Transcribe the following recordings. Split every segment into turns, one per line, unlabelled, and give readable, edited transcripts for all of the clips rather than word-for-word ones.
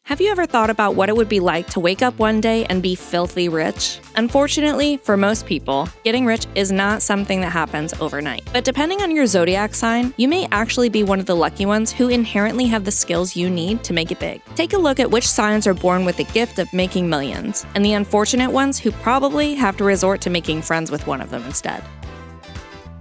Have you ever thought about what it would be like to wake up one day and be filthy rich? Unfortunately, for most people, getting rich is not something that happens overnight. But depending on your zodiac sign, you may actually be one of the lucky ones who inherently have the skills you need to make it big. Take a look at which signs are born with the gift of making millions, and the unfortunate ones who probably have to resort to making friends with one of them instead.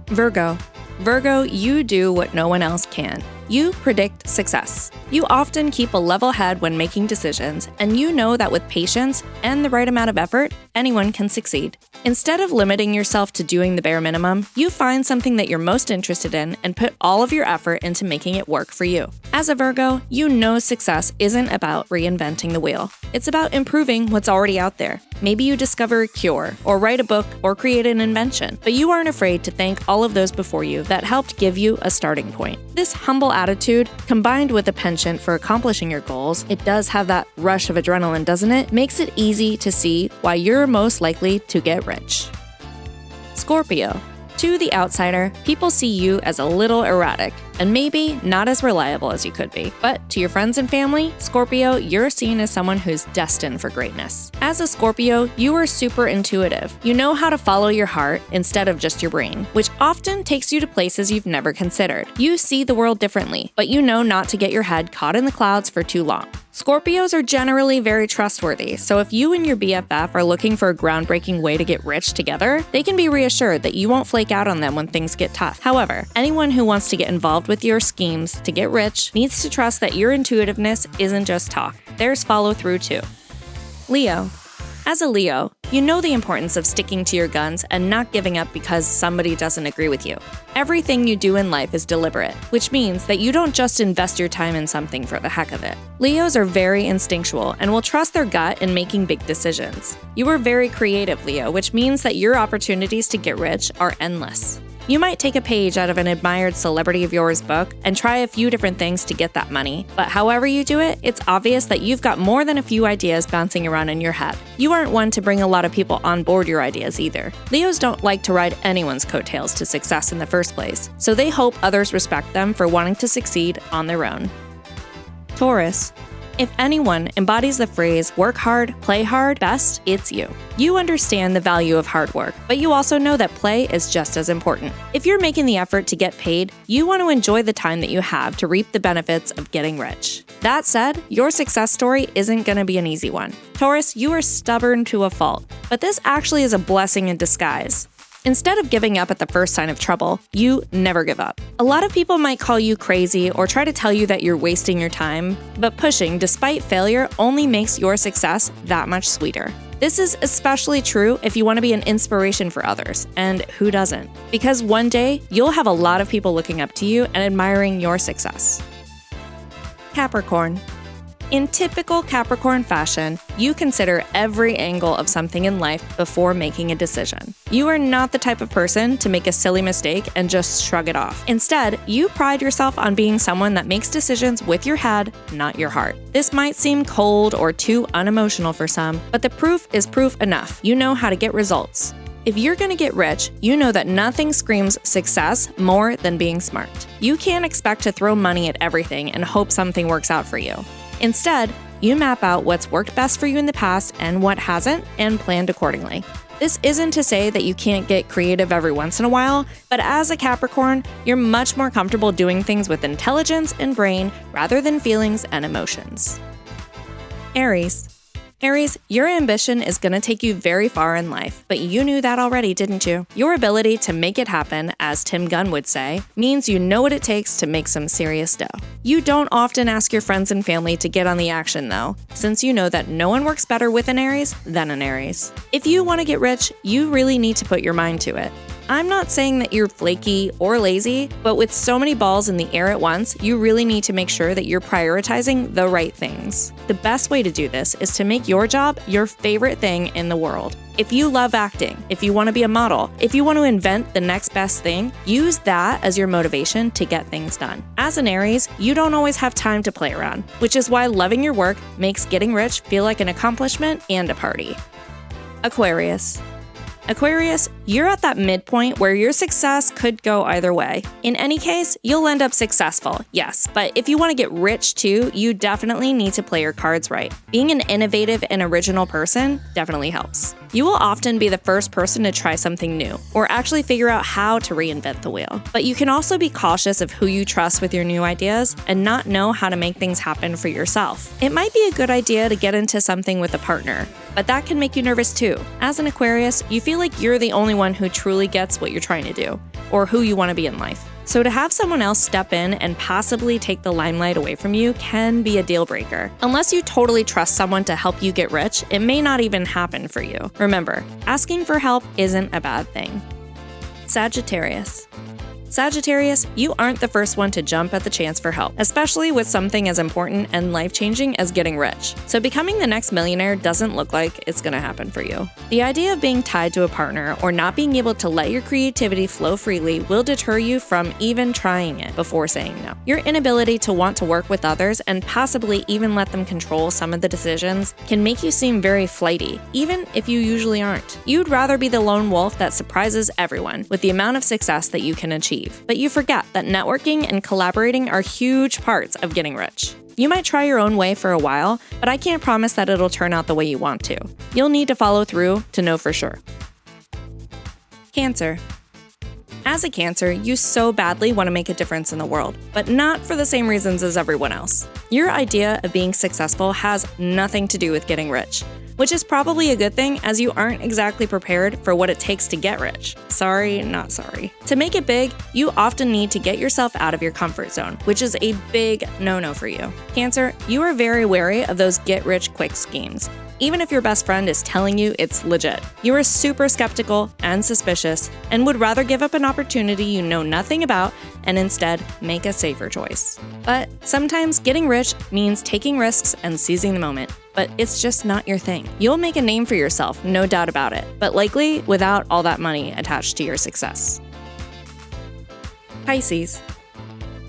Virgo. Virgo, you do what no one else can. You predict success. You often keep a level head when making decisions, and you know that with patience and the right amount of effort, anyone can succeed. Instead of limiting yourself to doing the bare minimum, you find something that you're most interested in and put all of your effort into making it work for you. As a Virgo, you know success isn't about reinventing the wheel. It's about improving what's already out there. Maybe you discover a cure, or write a book, or create an invention, but you aren't afraid to thank all of those before you that helped give you a starting point. This humble attitude, combined with a penchant for accomplishing your goals, it does have that rush of adrenaline, doesn't it? Makes it easy to see why you're most likely to get rich. Scorpio. To the outsider, people see you as a little erratic, and maybe not as reliable as you could be. But to your friends and family, Scorpio, you're seen as someone who's destined for greatness. As a Scorpio, you are super intuitive. You know how to follow your heart instead of just your brain, which often takes you to places you've never considered. You see the world differently, but you know not to get your head caught in the clouds for too long. Scorpios are generally very trustworthy, so if you and your BFF are looking for a groundbreaking way to get rich together, they can be reassured that you won't flake out on them when things get tough. However, anyone who wants to get involved with your schemes to get rich needs to trust that your intuitiveness isn't just talk. There's follow-through too. Leo. As a Leo, you know the importance of sticking to your guns and not giving up because somebody doesn't agree with you. Everything you do in life is deliberate, which means that you don't just invest your time in something for the heck of it. Leos are very instinctual and will trust their gut in making big decisions. You are very creative, Leo, which means that your opportunities to get rich are endless. You might take a page out of an admired celebrity of yours book and try a few different things to get that money, but however you do it, it's obvious that you've got more than a few ideas bouncing around in your head. You aren't one to bring a lot of people on board your ideas either. Leos don't like to ride anyone's coattails to success in the first place, so they hope others respect them for wanting to succeed on their own. Taurus. If anyone embodies the phrase work hard, play hard best, it's you. You understand the value of hard work, but you also know that play is just as important. If you're making the effort to get paid, you want to enjoy the time that you have to reap the benefits of getting rich. That said, your success story isn't going to be an easy one. Taurus, you are stubborn to a fault, but this actually is a blessing in disguise. Instead of giving up at the first sign of trouble, you never give up. A lot of people might call you crazy or try to tell you that you're wasting your time, but pushing despite failure only makes your success that much sweeter. This is especially true if you want to be an inspiration for others, and who doesn't? Because one day, you'll have a lot of people looking up to you and admiring your success. Capricorn. In typical Capricorn fashion, you consider every angle of something in life before making a decision. You are not the type of person to make a silly mistake and just shrug it off. Instead, you pride yourself on being someone that makes decisions with your head, not your heart. This might seem cold or too unemotional for some, but the proof is proof enough. You know how to get results. If you're going to get rich, you know that nothing screams success more than being smart. You can't expect to throw money at everything and hope something works out for you. Instead, you map out what's worked best for you in the past and what hasn't, and planned accordingly. This isn't to say that you can't get creative every once in a while, but as a Capricorn, you're much more comfortable doing things with intelligence and brain rather than feelings and emotions. Aries. Aries, your ambition is going to take you very far in life, but you knew that already, didn't you? Your ability to make it happen, as Tim Gunn would say, means you know what it takes to make some serious dough. You don't often ask your friends and family to get on the action though, since you know that no one works better with an Aries than an Aries. If you want to get rich, you really need to put your mind to it. I'm not saying that you're flaky or lazy, but with so many balls in the air at once, you really need to make sure that you're prioritizing the right things. The best way to do this is to make your job your favorite thing in the world. If you love acting, if you want to be a model, if you want to invent the next best thing, use that as your motivation to get things done. As an Aries, you don't always have time to play around, which is why loving your work makes getting rich feel like an accomplishment and a party. Aquarius. Aquarius, you're at that midpoint where your success could go either way. In any case, you'll end up successful, yes, but if you want to get rich too, you definitely need to play your cards right. Being an innovative and original person definitely helps. You will often be the first person to try something new, or actually figure out how to reinvent the wheel. But you can also be cautious of who you trust with your new ideas and not know how to make things happen for yourself. It might be a good idea to get into something with a partner, but that can make you nervous too. As an Aquarius, you feel like you're the only one who truly gets what you're trying to do, or who you want to be in life. So to have someone else step in and possibly take the limelight away from you can be a deal breaker. Unless you totally trust someone to help you get rich, it may not even happen for you. Remember, asking for help isn't a bad thing. Sagittarius. Sagittarius, you aren't the first one to jump at the chance for help, especially with something as important and life-changing as getting rich. So becoming the next millionaire doesn't look like it's gonna happen for you. The idea of being tied to a partner or not being able to let your creativity flow freely will deter you from even trying it before saying no. Your inability to want to work with others and possibly even let them control some of the decisions can make you seem very flighty, even if you usually aren't. You'd rather be the lone wolf that surprises everyone with the amount of success that you can achieve. But you forget that networking and collaborating are huge parts of getting rich. You might try your own way for a while, but I can't promise that it'll turn out the way you want to. You'll need to follow through to know for sure. Cancer. As a Cancer, you so badly want to make a difference in the world, but not for the same reasons as everyone else. Your idea of being successful has nothing to do with getting rich, which is probably a good thing as you aren't exactly prepared for what it takes to get rich. Sorry, not sorry. To make it big, you often need to get yourself out of your comfort zone, which is a big no-no for you. Cancer, you are very wary of those get-rich-quick schemes. Even if your best friend is telling you it's legit, you are super skeptical and suspicious and would rather give up an opportunity you know nothing about and instead make a safer choice. But sometimes getting rich means taking risks and seizing the moment, but it's just not your thing. You'll make a name for yourself, no doubt about it, but likely without all that money attached to your success. Pisces.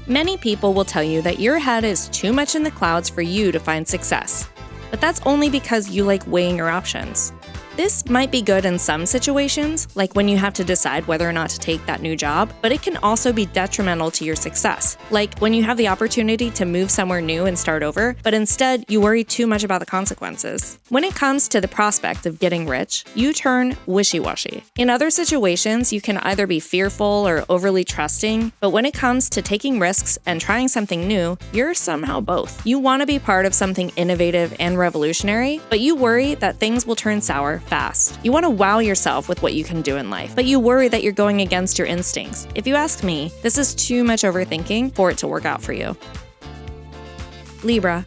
Many people will tell you that your head is too much in the clouds for you to find success. But that's only because you like weighing your options. This might be good in some situations, like when you have to decide whether or not to take that new job, but it can also be detrimental to your success, like when you have the opportunity to move somewhere new and start over, but instead you worry too much about the consequences. When it comes to the prospect of getting rich, you turn wishy-washy. In other situations, you can either be fearful or overly trusting, but when it comes to taking risks and trying something new, you're somehow both. You want to be part of something innovative and revolutionary, but you worry that things will turn sour fast. You want to wow yourself with what you can do in life, but you worry that you're going against your instincts. If you ask me, this is too much overthinking for it to work out for you. Libra.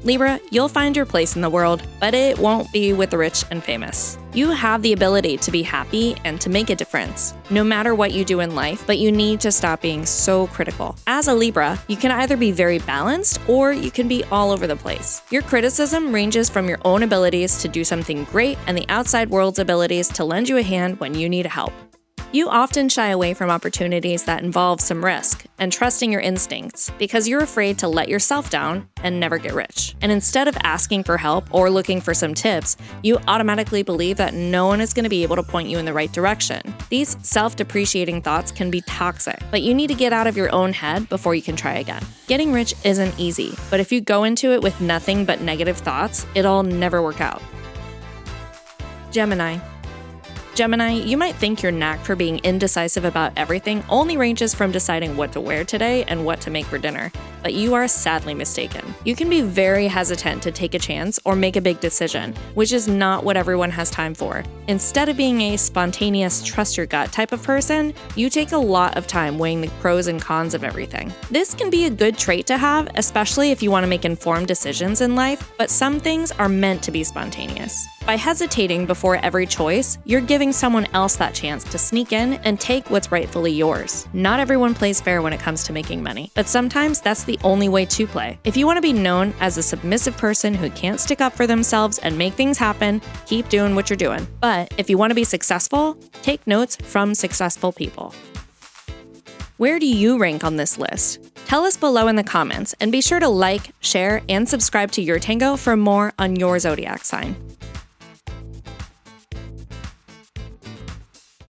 Libra, you'll find your place in the world, but it won't be with the rich and famous. You have the ability to be happy and to make a difference, no matter what you do in life, but you need to stop being so critical. As a Libra, you can either be very balanced or you can be all over the place. Your criticism ranges from your own abilities to do something great and the outside world's abilities to lend you a hand when you need help. You often shy away from opportunities that involve some risk and trusting your instincts because you're afraid to let yourself down and never get rich. And instead of asking for help or looking for some tips, you automatically believe that no one is going to be able to point you in the right direction. These self-depreciating thoughts can be toxic, but you need to get out of your own head before you can try again. Getting rich isn't easy, but if you go into it with nothing but negative thoughts, it'll never work out. Gemini. Gemini, you might think your knack for being indecisive about everything only ranges from deciding what to wear today and what to make for dinner, but you are sadly mistaken. You can be very hesitant to take a chance or make a big decision, which is not what everyone has time for. Instead of being a spontaneous trust your gut type of person, you take a lot of time weighing the pros and cons of everything. This can be a good trait to have, especially if you want to make informed decisions in life, but some things are meant to be spontaneous. By hesitating before every choice, you're giving someone else that chance to sneak in and take what's rightfully yours. Not everyone plays fair when it comes to making money, but sometimes that's the only way to play. If you want to be known as a submissive person who can't stick up for themselves and make things happen, keep doing what you're doing. But if you want to be successful, take notes from successful people. Where do you rank on this list? Tell us below in the comments, and be sure to like, share, and subscribe to YourTango for more on your zodiac sign.